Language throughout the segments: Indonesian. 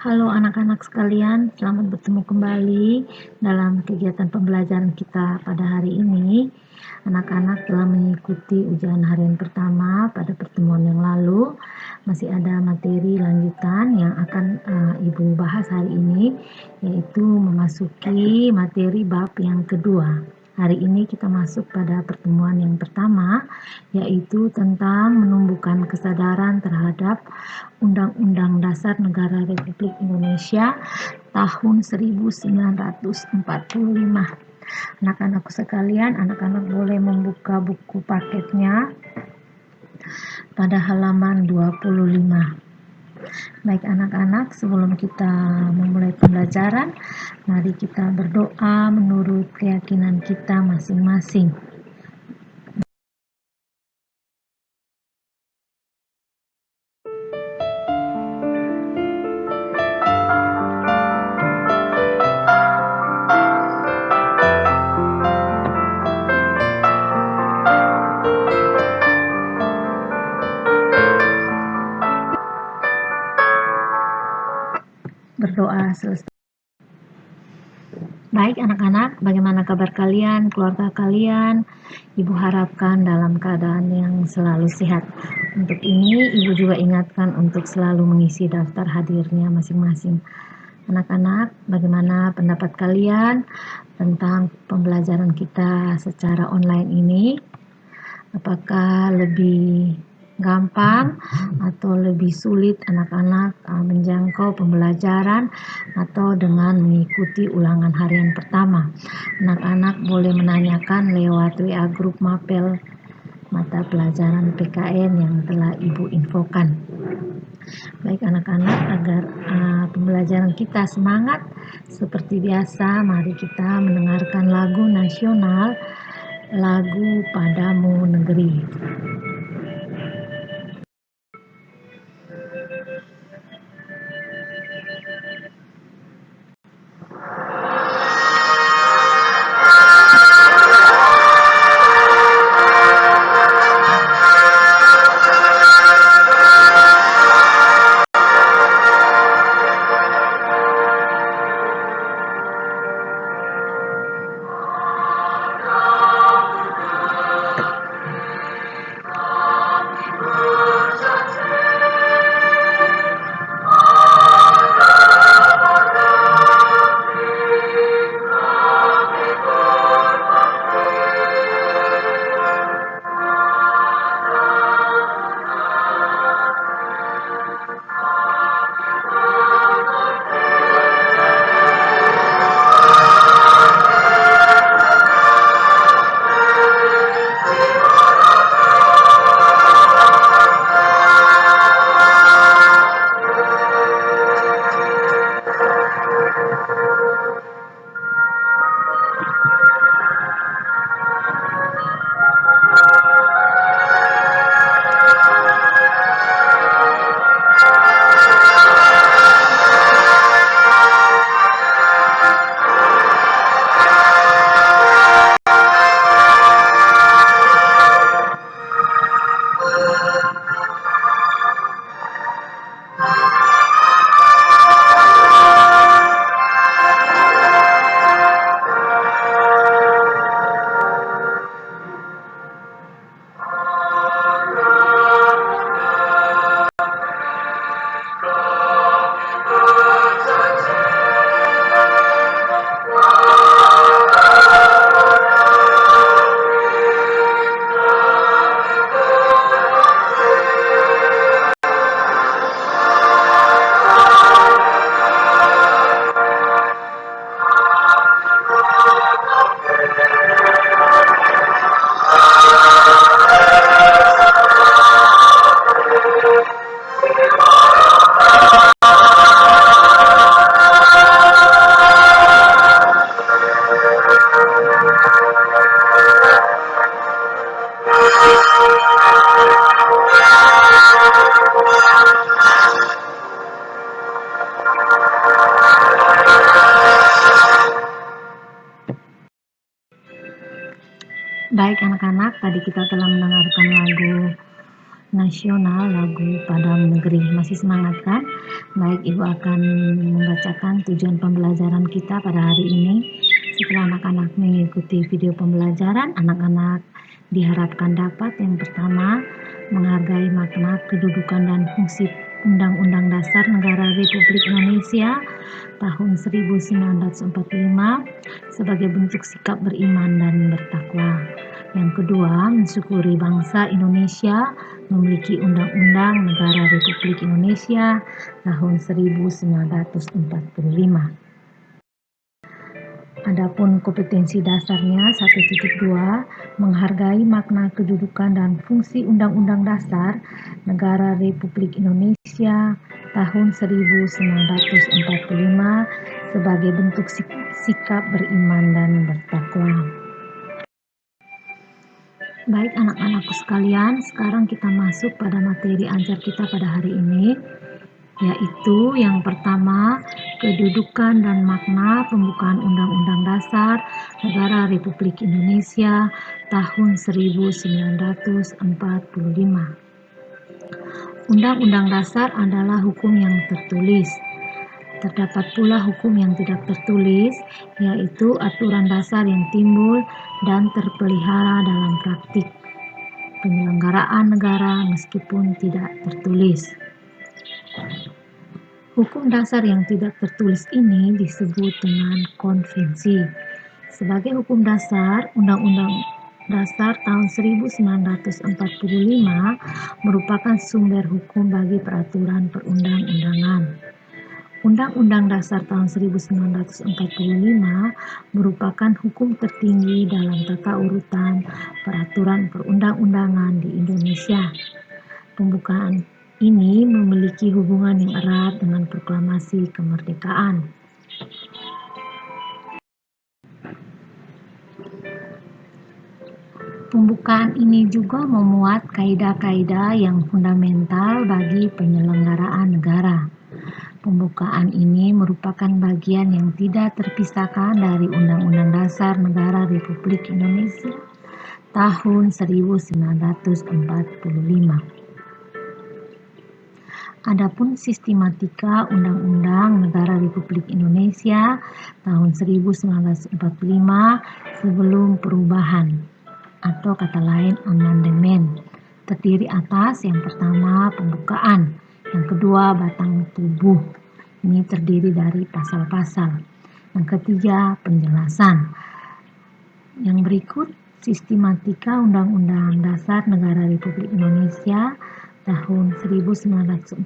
Halo anak-anak sekalian, selamat bertemu kembali dalam kegiatan pembelajaran kita pada hari ini. Anak-anak telah mengikuti ujian harian pertama pada pertemuan yang lalu. Masih ada materi lanjutan yang akan Ibu bahas hari ini, yaitu memasuki materi bab yang kedua. Hari ini kita masuk pada pertemuan yang pertama, yaitu tentang menumbuhkan kesadaran terhadap Undang-Undang Dasar Negara Republik Indonesia tahun 1945. Anak-anakku sekalian, anak-anak boleh membuka buku paketnya pada halaman 25. Baik anak-anak, sebelum kita memulai pembelajaran, mari kita berdoa menurut keyakinan kita masing-masing. Berdoa selesai. Baik anak-anak, bagaimana kabar kalian, keluarga kalian? Ibu harapkan dalam keadaan yang selalu sehat. Untuk ini, Ibu juga ingatkan untuk selalu mengisi daftar hadirnya masing-masing. Anak-anak, bagaimana pendapat kalian tentang pembelajaran kita secara online ini? Apakah lebih gampang atau lebih sulit anak-anak menjangkau pembelajaran atau dengan mengikuti ulangan harian pertama? Anak-anak boleh menanyakan lewat WA grup Mapel mata pelajaran PKN yang telah Ibu infokan. Baik anak-anak, agar pembelajaran kita semangat, seperti biasa mari kita mendengarkan lagu nasional, lagu Padamu Negeri. Baik anak-anak, tadi kita telah mendengarkan lagu nasional lagu Padang Negeri. Masih semangat kan? Baik, Ibu akan membacakan tujuan pembelajaran kita pada hari ini. Setelah anak-anak mengikuti video pembelajaran, anak-anak diharapkan dapat yang pertama menghargai makna kedudukan dan fungsi Undang-Undang Dasar Negara Republik Indonesia tahun 1945 sebagai bentuk sikap beriman dan bertakwa. Yang kedua, mensyukuri bangsa Indonesia memiliki Undang-Undang Negara Republik Indonesia tahun 1945. Adapun kompetensi dasarnya 1.2 menghargai makna kedudukan dan fungsi Undang-Undang Dasar Negara Republik Indonesia tahun 1945 sebagai bentuk sikap beriman dan bertakwa. Baik anak-anakku sekalian, sekarang kita masuk pada materi ajar kita pada hari ini, yaitu yang pertama, kedudukan dan makna pembukaan Undang-Undang Dasar Negara Republik Indonesia tahun 1945. Undang-Undang Dasar adalah hukum yang tertulis. Terdapat pula hukum yang tidak tertulis, yaitu aturan dasar yang timbul dan terpelihara dalam praktik penyelenggaraan negara meskipun tidak tertulis. Hukum dasar yang tidak tertulis ini disebut dengan konvensi. Sebagai hukum dasar, Undang-Undang Dasar tahun 1945 merupakan sumber hukum bagi peraturan perundang-undangan. Undang-Undang Dasar tahun 1945 merupakan hukum tertinggi dalam tata urutan peraturan perundang-undangan di Indonesia. Pembukaan ini memiliki hubungan yang erat dengan proklamasi kemerdekaan. Pembukaan ini juga memuat kaidah-kaidah yang fundamental bagi penyelenggaraan negara. Pembukaan ini merupakan bagian yang tidak terpisahkan dari Undang-Undang Dasar Negara Republik Indonesia tahun 1945. Adapun sistematika Undang-Undang Negara Republik Indonesia tahun 1945 sebelum perubahan atau kata lain amandemen terdiri atas yang pertama pembukaan, yang kedua batang tubuh, ini terdiri dari pasal-pasal, yang ketiga penjelasan, yang berikut sistematika Undang-Undang Dasar Negara Republik Indonesia tahun 1945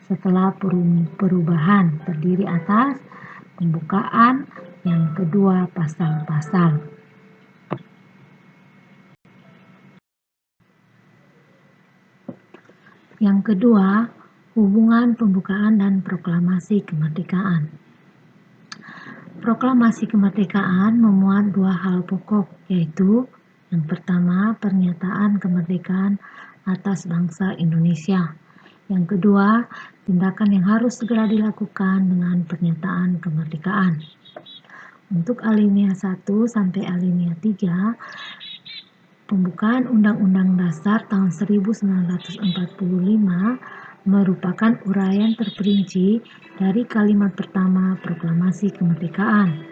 setelah perubahan terdiri atas pembukaan, yang kedua pasal-pasal. Yang kedua, hubungan pembukaan dan proklamasi kemerdekaan. Proklamasi kemerdekaan memuat dua hal pokok, yaitu yang pertama pernyataan kemerdekaan atas bangsa Indonesia. Yang kedua, tindakan yang harus segera dilakukan dengan pernyataan kemerdekaan. Untuk alinea 1 sampai alinea 3, pembukaan Undang-Undang Dasar tahun 1945 merupakan uraian terperinci dari kalimat pertama proklamasi kemerdekaan.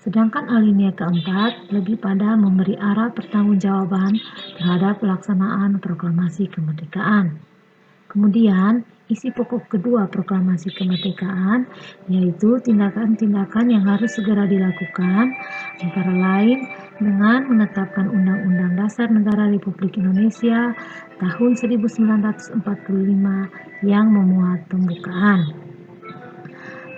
Sedangkan alinea keempat lebih pada memberi arah pertanggungjawaban terhadap pelaksanaan proklamasi kemerdekaan. Kemudian, isi pokok kedua proklamasi kemerdekaan yaitu tindakan-tindakan yang harus segera dilakukan, antara lain dengan menetapkan Undang-Undang Dasar Negara Republik Indonesia tahun 1945 yang memuat pembukaan.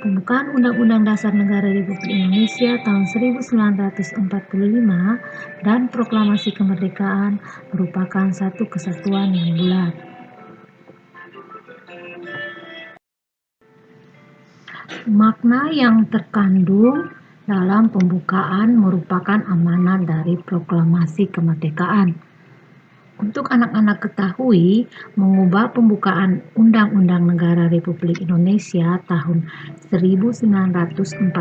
Pembukaan Undang-Undang Dasar Negara Republik Indonesia tahun 1945 dan proklamasi kemerdekaan merupakan satu kesatuan yang bulat. Makna yang terkandung dalam pembukaan merupakan amanat dari proklamasi kemerdekaan. Untuk anak-anak ketahui, mengubah pembukaan Undang-Undang Negara Republik Indonesia tahun 1945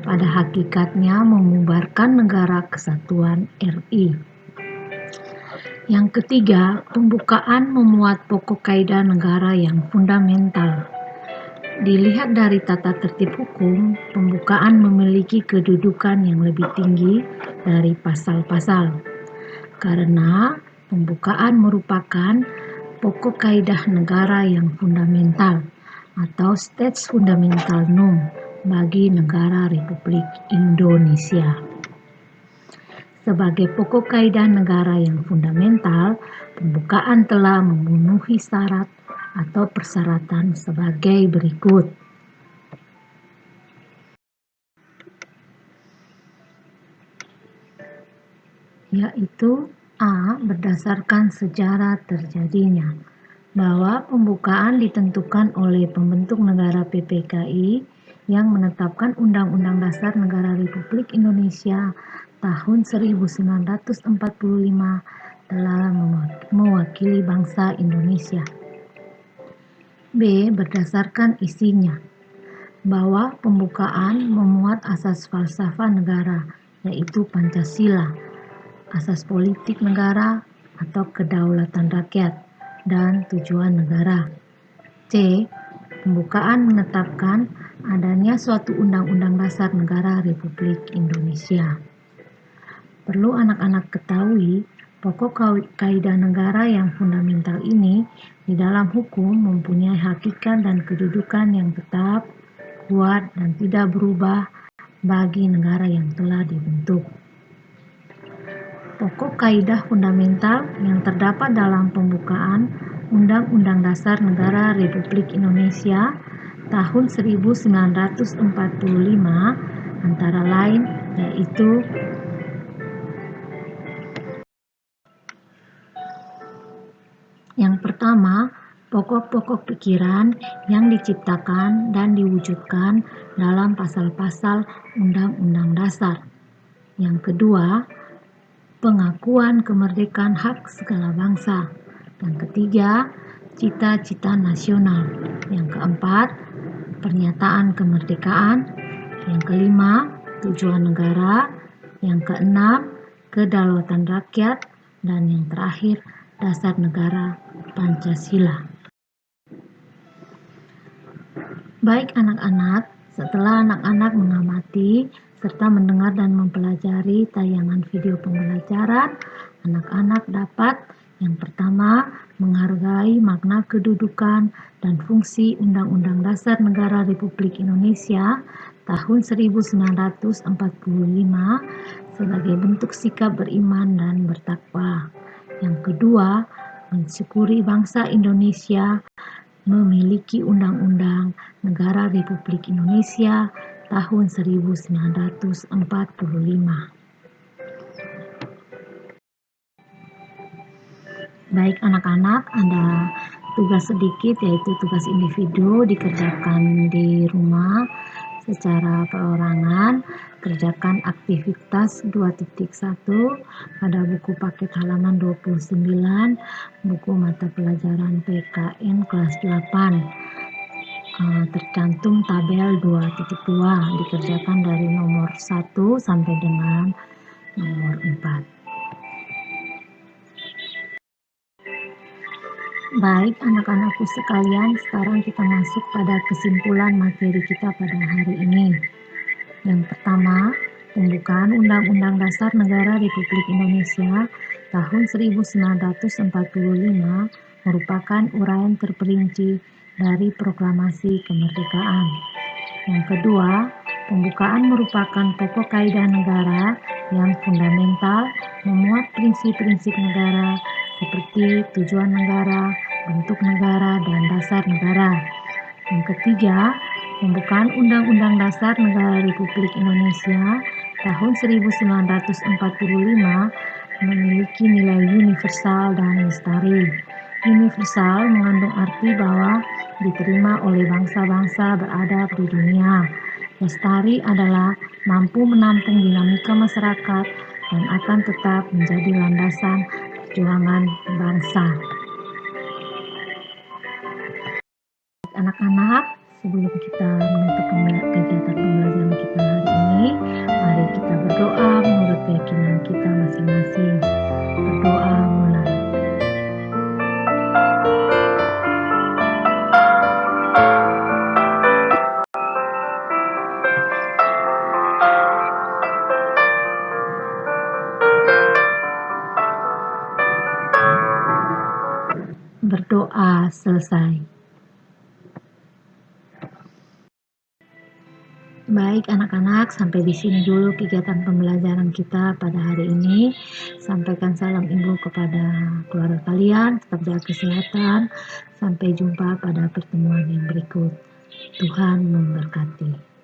pada hakikatnya membubarkan Negara Kesatuan RI. Yang ketiga, pembukaan memuat pokok kaidah negara yang fundamental. Dilihat dari tata tertib hukum, pembukaan memiliki kedudukan yang lebih tinggi dari pasal-pasal. Karena pembukaan merupakan pokok kaidah negara yang fundamental atau States Fundamental Norm bagi negara Republik Indonesia. Sebagai pokok kaidah negara yang fundamental, pembukaan telah memenuhi syarat atau persyaratan sebagai berikut. Yaitu A. Berdasarkan sejarah terjadinya, bahwa pembukaan ditentukan oleh pembentuk negara PPKI yang menetapkan Undang-Undang Dasar Negara Republik Indonesia tahun 1945 telah mewakili bangsa Indonesia. B. Berdasarkan isinya, bahwa pembukaan memuat asas falsafah negara, yaitu Pancasila, asas politik negara atau kedaulatan rakyat, dan tujuan negara. C. Pembukaan menetapkan adanya suatu Undang-Undang Dasar Negara Republik Indonesia. Perlu anak-anak ketahui, pokok kaidah negara yang fundamental ini di dalam hukum mempunyai hakikat dan kedudukan yang tetap, kuat, dan tidak berubah bagi negara yang telah dibentuk. Pokok kaidah fundamental yang terdapat dalam pembukaan Undang-Undang Dasar Negara Republik Indonesia tahun 1945 antara lain yaitu yang pertama, pokok-pokok pikiran yang diciptakan dan diwujudkan dalam pasal-pasal Undang-Undang Dasar. Yang kedua, pengakuan kemerdekaan hak segala bangsa. Yang ketiga, cita-cita nasional. Yang keempat, pernyataan kemerdekaan. Yang kelima, tujuan negara. Yang keenam, kedaulatan rakyat. Dan yang terakhir, dasar negara Pancasila. Baik anak-anak, setelah anak-anak mengamati serta mendengar dan mempelajari tayangan video pembelajaran, anak-anak dapat yang pertama menghargai makna kedudukan dan fungsi Undang-Undang Dasar Negara Republik Indonesia tahun 1945 sebagai bentuk sikap beriman dan bertakwa. Yang kedua, mensyukuri bangsa Indonesia memiliki Undang-Undang Negara Republik Indonesia tahun 1945. Baik anak-anak, ada tugas sedikit yaitu tugas individu dikerjakan di rumah secara perorangan. Kerjakan aktivitas 2.1 pada buku paket halaman 29, buku mata pelajaran PKN kelas 8. Tercantum tabel 2.2, dikerjakan dari nomor 1 sampai dengan nomor 4. Baik anak-anakku sekalian, sekarang kita masuk pada kesimpulan materi kita pada hari ini. Yang pertama, pembukaan Undang-Undang Dasar Negara Republik Indonesia tahun 1945 merupakan uraian terperinci dari proklamasi kemerdekaan. Yang kedua, pembukaan merupakan pokok kaidah negara yang fundamental, memuat prinsip-prinsip negara seperti tujuan negara, bentuk negara, dan dasar negara. Yang ketiga, pembukaan Undang-Undang Dasar Negara Republik Indonesia tahun 1945 memiliki nilai universal dan lestari. Universal mengandung arti bahwa diterima oleh bangsa-bangsa beradab di dunia. Lestari adalah mampu menampung dinamika masyarakat dan akan tetap menjadi landasan perjuangan bangsa. Anak-anak, sebelum kita menutup kegiatan pembelajaran kita hari ini, mari kita berdoa menurut keyakinan kita masing-masing. Berdoa mulai. telah selesai. Baik anak-anak, sampai di sini dulu kegiatan pembelajaran kita pada hari ini. Sampaikan salam ibu kepada keluarga kalian, tetap jaga kesehatan. Sampai jumpa pada pertemuan yang berikut. Tuhan memberkati.